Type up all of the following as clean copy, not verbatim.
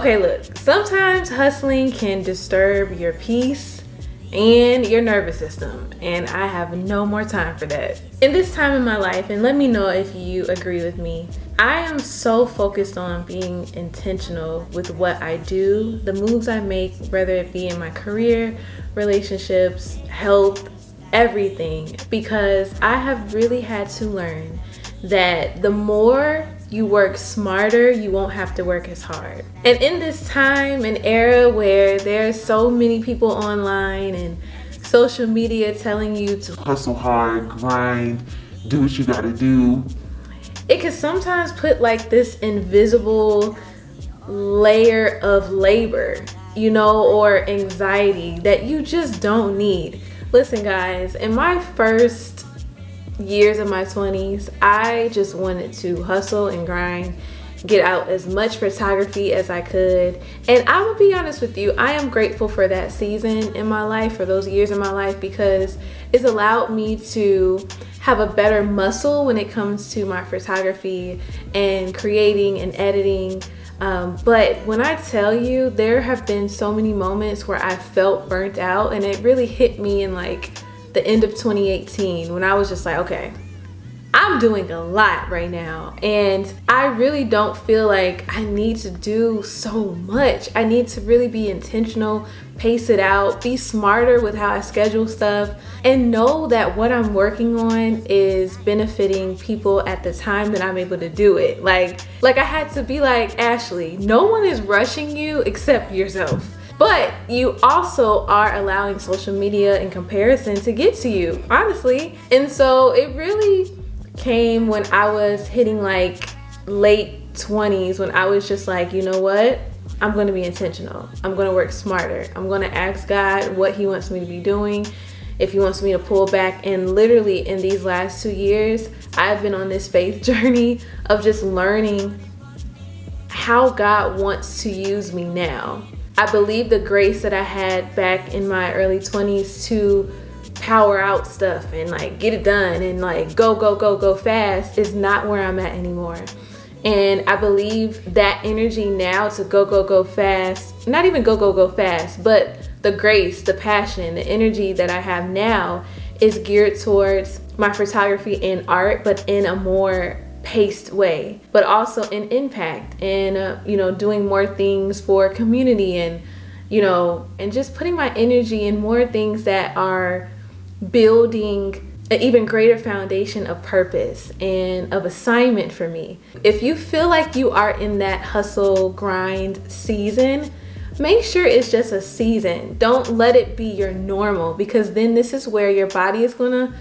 Okay, look, sometimes hustling can disturb your peace and your nervous system, and I have no more time for that. In this time in my life, and let me know if you agree with me, I am so focused on being intentional with what I do, the moves I make, whether it be in my career, relationships, health, everything, because I have really had to learn that the more you work smarter, you won't have to work as hard. And in this time and era where there's so many people online and social media telling you to hustle hard, grind, do what you gotta do, it can sometimes put like this invisible layer of labor, or anxiety that you just don't need. Listen, guys, in my first years of my 20s, I just wanted to hustle and grind, get out as much photography as I could. And I will be honest with you, I am grateful for that season in my life, for those years in my life, because it's allowed me to have a better muscle when it comes to my photography and creating and editing. But when I tell you, there have been so many moments where I felt burnt out, and it really hit me in like the end of 2018 when I was just like, okay, I'm doing a lot right now, and I really don't feel like I need to do so much. I need to really be intentional, pace it out, be smarter with how I schedule stuff, and know that what I'm working on is benefiting people at the time that I'm able to do it. Like I had to be like, Ashley, no one is rushing you except yourself. But you also are allowing social media and comparison to get to you, honestly. And so it really came when I was hitting like late 20s, when I was just like, you know what? I'm going to be intentional. I'm going to work smarter. I'm going to ask God what he wants me to be doing, if he wants me to pull back. And literally in these last 2 years, I've been on this faith journey of just learning how God wants to use me now. I believe the grace that I had back in my early 20s to power out stuff and like get it done and like go fast is not where I'm at anymore. And I believe that energy now to go fast, not even go fast, but the grace, the passion, the energy that I have now is geared towards my photography and art, but in a more paced way, but also in impact and doing more things for community and and just putting my energy in more things that are building an even greater foundation of purpose and of assignment for me. If you feel like you are in that hustle grind season, make sure it's just a season. Don't let it be your normal, because then this is where your body is gonna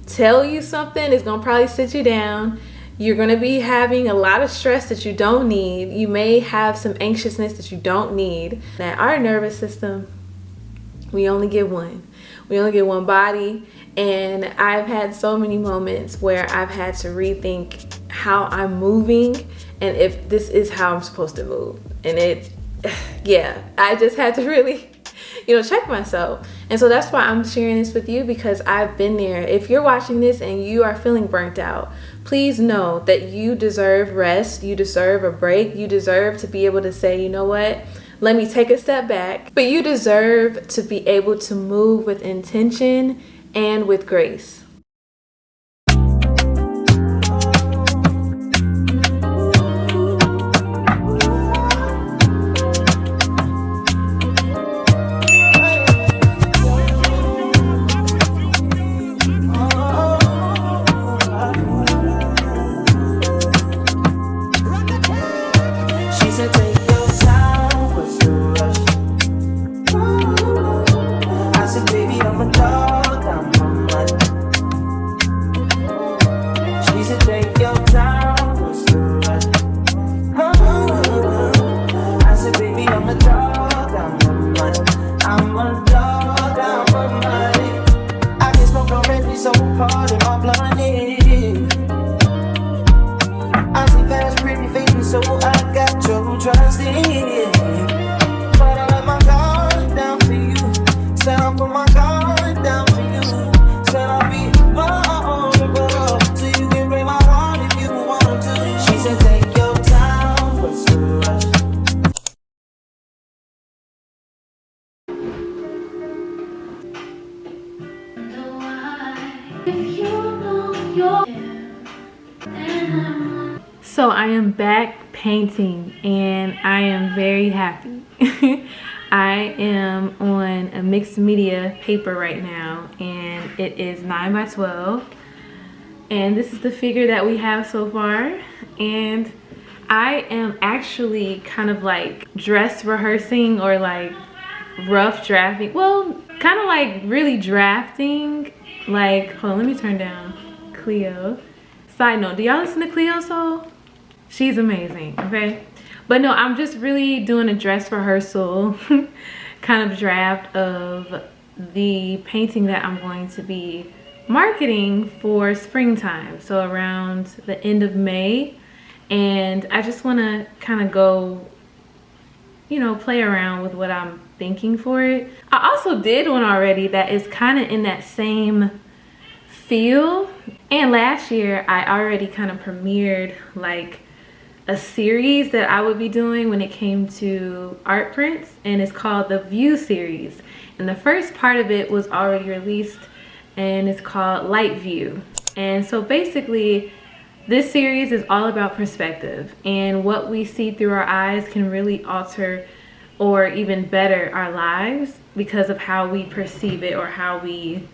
tell you something. It's gonna probably sit you down. You're going to be having a lot of stress that you don't need. You may have some anxiousness that you don't need. Now, our nervous system, we only get one. We only get one body. And I've had so many moments where I've had to rethink how I'm moving and if this is how I'm supposed to move. And I just had to really check myself. And so that's why I'm sharing this with you, because I've been there. If you're watching this and you are feeling burnt out, please know that you deserve rest. You deserve a break. You deserve to be able to say, you know what? Let me take a step back. But you deserve to be able to move with intention and with grace. So I am back painting and I am very happy. I am on a mixed media paper right now and it is 9 by 12. And this is the figure that we have so far. And I am actually kind of like dress rehearsing or like rough drafting. Well, kind of like really drafting. Like, hold on, let me turn down Cleo. Side note, do y'all listen to Cleo Soul? She's amazing, okay? But no, I'm just really doing a dress rehearsal kind of draft of the painting that I'm going to be marketing for springtime. So around the end of May. And I just want to kind of go, you know, play around with what I'm thinking for it. I also did one already that is kind of in that same feel. And last year I already kind of premiered like a series that I would be doing when it came to art prints, and it's called the View series. And the first part of it was already released and it's called Light View. And so basically this series is all about perspective, and what we see through our eyes can really alter or even better our lives because of how we perceive it or how we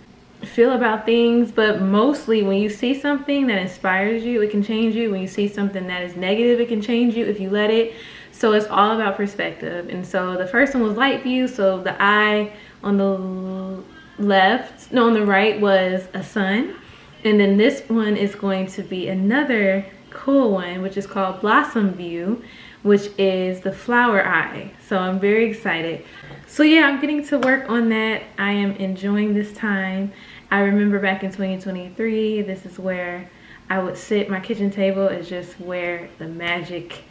feel about things. But mostly when you see something that inspires you, it can change you. When you see something that is negative, it can change you if you let it. So it's all about perspective. And so the first one was light view. So the eye on the left, no, on the right was a sun. And then this one is going to be another cool one, which is called Blossom View, which is the flower eye. So I'm very excited. So yeah, I'm getting to work on that. I am enjoying this time. I remember back in 2023, this is where I would sit. My kitchen table is just where the magic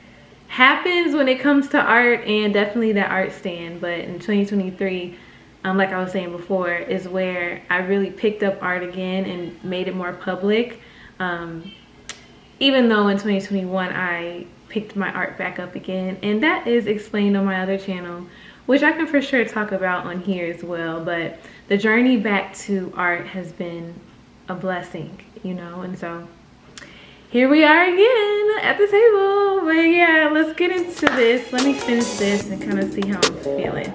happens when it comes to art, and definitely that art stand. But in 2023, like I was saying before, is where I really picked up art again and made it more public. Even though in 2021 I picked my art back up again, and that is explained on my other channel, which I can for sure talk about on here as well. But the journey back to art has been a blessing, you know, and so here we are again at the table. But yeah, let's get into this. Let me finish this and kind of see how I'm feeling.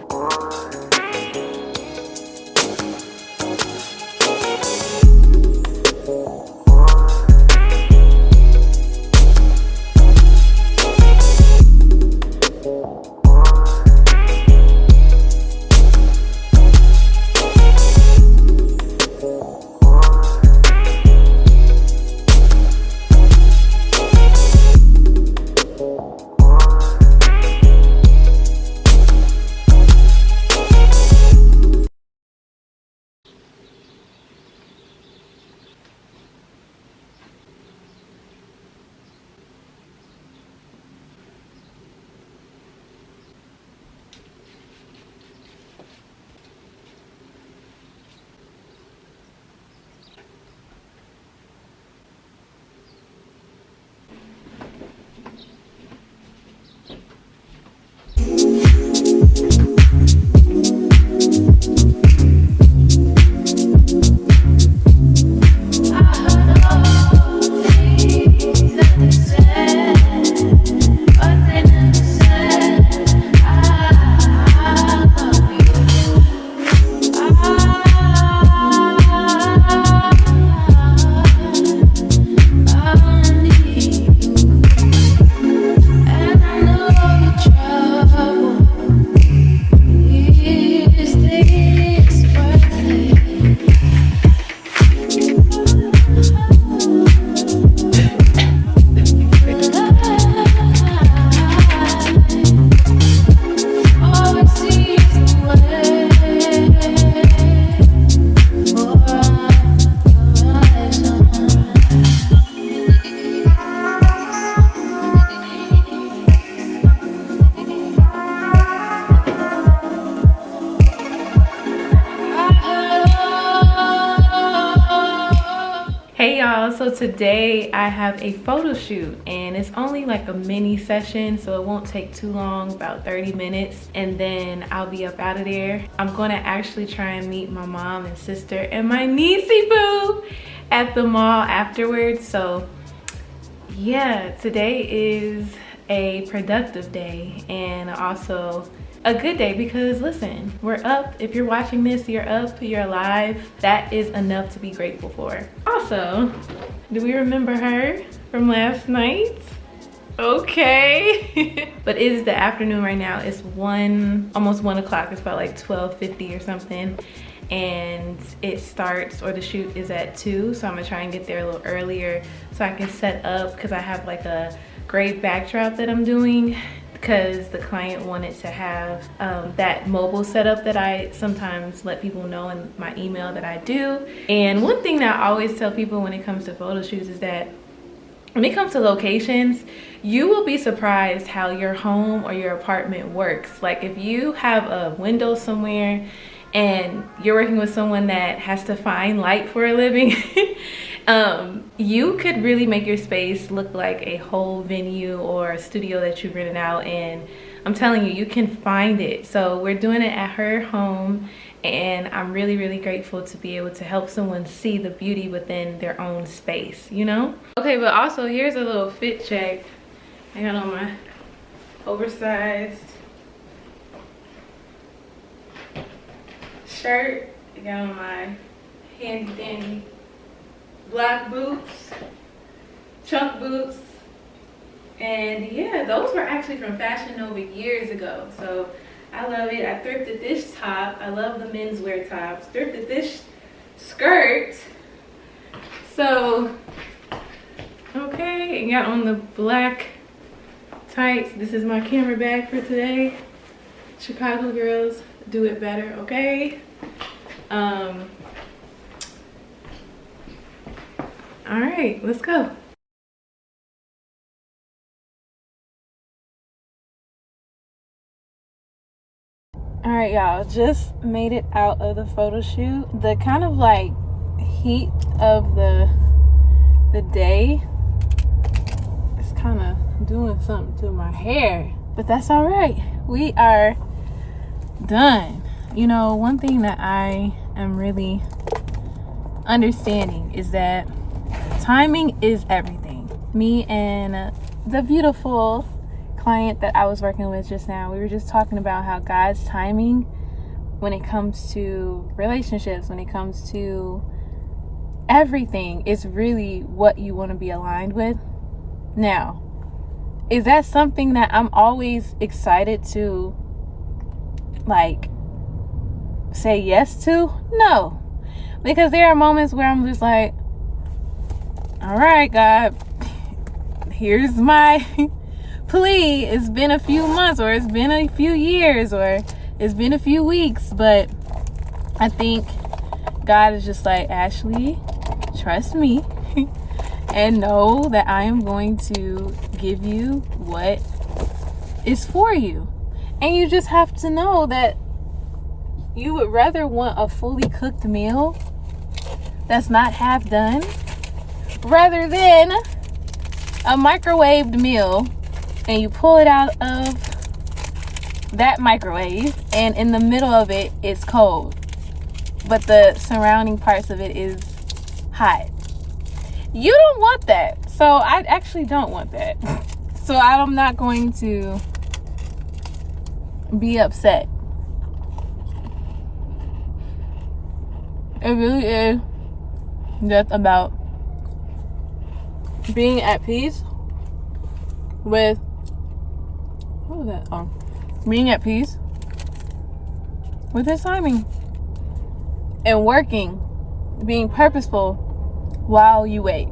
So today I have a photo shoot, and it's only like a mini session, so it won't take too long, about 30 minutes, and then I'll be up out of there. I'm gonna actually try and meet my mom and sister and my niecey boo at the mall afterwards. So yeah, today is a productive day and also a good day because listen, we're up. If you're watching this, you're up, you're alive. That is enough to be grateful for. Also, do we remember her from last night? Okay. But it is the afternoon right now. It's almost 1 o'clock. It's about like 12:50 or something. And it starts, or the shoot is at 2. So I'm gonna try and get there a little earlier so I can set up, because I have like a great backdrop that I'm doing, because the client wanted to have that mobile setup that I sometimes let people know in my email that I do. And one thing that I always tell people when it comes to photo shoots is that when it comes to locations, you will be surprised how your home or your apartment works. Like if you have a window somewhere and you're working with someone that has to find light for a living, you could really make your space look like a whole venue or a studio that you've rented out. And I'm telling you, you can find it. So we're doing it at her home, and I'm really, really grateful to be able to help someone see the beauty within their own space, you know? Okay, but also here's a little fit check. I got on my oversized shirt. I got on my handy dandy black boots, chunk boots. And yeah, those were actually from Fashion Nova years ago. So I love it. I thrifted this top. I love the menswear tops. Thrifted this skirt. So, okay, and got on the black tights. This is my camera bag for today. Chicago girls do it better, okay? All right, let's go. All right, y'all, just made it out of the photo shoot. The kind of like heat of the day is kind of doing something to my hair, but that's all right. We are done. You know, one thing that I am really understanding is that timing is everything. Me and the beautiful client that I was working with just now, we were just talking about how God's timing when it comes to relationships, when it comes to everything, is really what you want to be aligned with. Now, is that something that I'm always excited to like say yes to? No, because there are moments where I'm just like, all right, God, here's my plea. It's been a few months, or it's been a few years, or it's been a few weeks, but I think God is just like, Ashley, trust me and know that I am going to give you what is for you. And you just have to know that you would rather want a fully cooked meal that's not half done rather than a microwaved meal and you pull it out of that microwave and in the middle of it it's cold, but the surrounding parts of it is hot. You don't want that. So I actually don't want that. So I'm not going to be upset. It really is just about being at peace with, what was that? Oh, being at peace with his timing and working, being purposeful while you wait.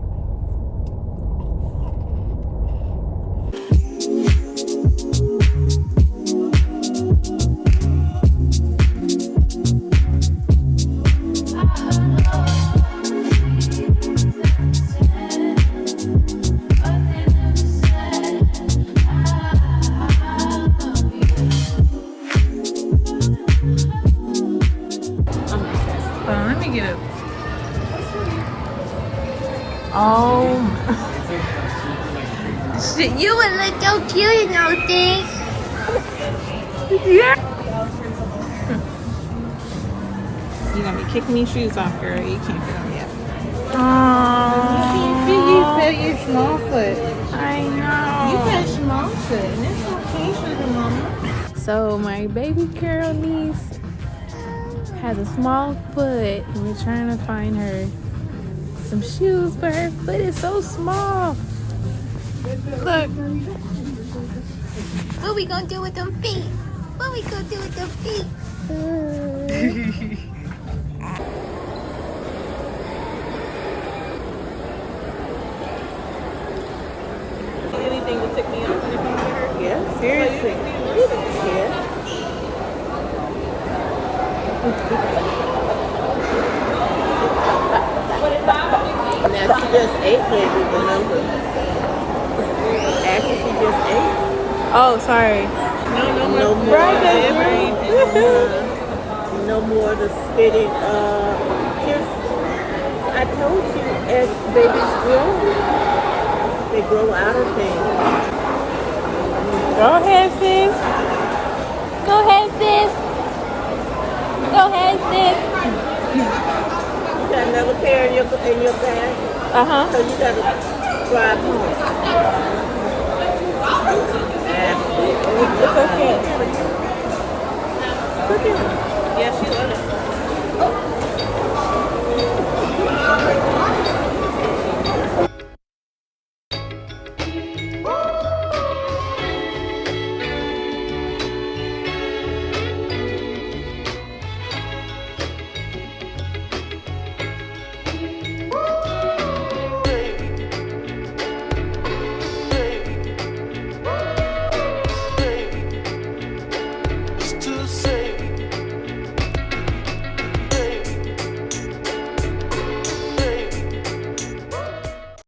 Let me get up. Oh, shit, you would look so cute in those things. Yeah. You're gonna be kicking these shoes off, girl. You can't fit them yet. You feel your small foot. I You know. got small foot, and it's okay, sugar mama. So my baby girl niece has a small foot, and we're trying to find her some shoes, but her foot is so small. Look. What we gonna do with them feet? What we gonna do with them feet? Anything to tick me off when it comes to her? Yeah, seriously. Yeah. Now she just ate, baby, remember? After she just ate. Oh, sorry. No more no more the spitting kiss. I told you as babies grow, they grow out of things. Go ahead, sis. Go ahead, sis. Go ahead, sis. You got another pair in your bag, Uh-huh. so you gotta drive home. It's okay. Look at her. Yeah, she loves it.